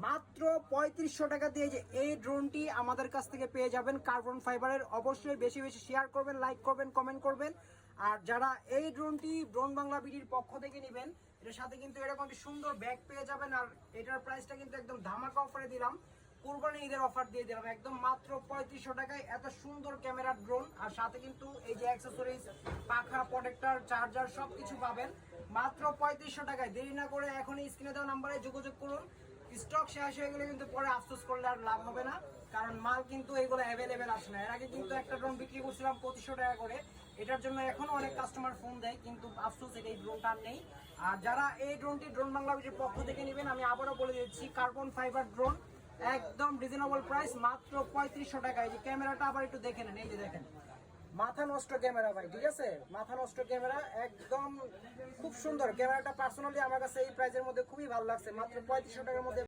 মাত্র 3500 টাকা দিয়ে যে এই ড্রোনটি আমাদের কাছ থেকে পেয়ে যাবেন কার্বন ফাইবারের। অবশ্যই বেশি বেশি শেয়ার করবেন, লাইক করবেন, কমেন্ট করবেন। আর যারা এই ড্রোনটি ড্রোন বাংলা বিডির পক্ষ থেকে নেবেন, এটার সাথে কিন্তু এরকম একটি সুন্দর ব্যাগ পেয়ে যাবেন। আর এটার প্রাইসটা কিন্তু একদম ধামাকা অফারে দিলাম, কুরবানি ঈদের অফার দিয়ে দিলাম একদম মাত্র 3500 টাকায় এত সুন্দর ক্যামেরার ড্রোন। আর সাথে কিন্তু এই যে অ্যাক্সেসরিজ, পাখা, প্রোটেক্টর, চার্জার সবকিছু পাবেন মাত্র 3500 টাকায়। দেরি না করে এখনই স্ক্রিনে দেওয়া নাম্বারে যোগাযোগ করুন। স্টক শেষ হয়ে গেলে কিন্তু পরে আফসোস করলে আর লাভ হবে না, কারণ মাল কিন্তু এইগুলো অ্যাভেলেবেল আসে না। এর আগে কিন্তু একটা ড্রোন বিক্রি করছিলাম 2500 টাকা করে, এটার জন্য এখনো অনেক কাস্টমার ফোন দেয়, কিন্তু আফসোস এটা এই ড্রোনটা আর নেই। আর যারা এই ড্রোনটি ড্রোন বাংলাদেশের পক্ষ থেকে নেবেন, আমি আবারও বলে দিচ্ছি কার্বন ফাইবার ড্রোন, একদম রিজনেবল প্রাইস মাত্র 3500 টাকা। এই যে ক্যামেরাটা আবার একটু দেখে নেন, এই যে দেখেন মাথা নষ্ট ক্যামেরা ভাই, ঠিক আছে, মাথা নষ্ট ক্যামেরা, একদম খুব সুন্দর ক্যামেরাটা। পার্সোনালি আমার কাছে এই প্রাইসের মধ্যে খুবই ভালো লাগছে, মাত্র 3500 টাকার মধ্যে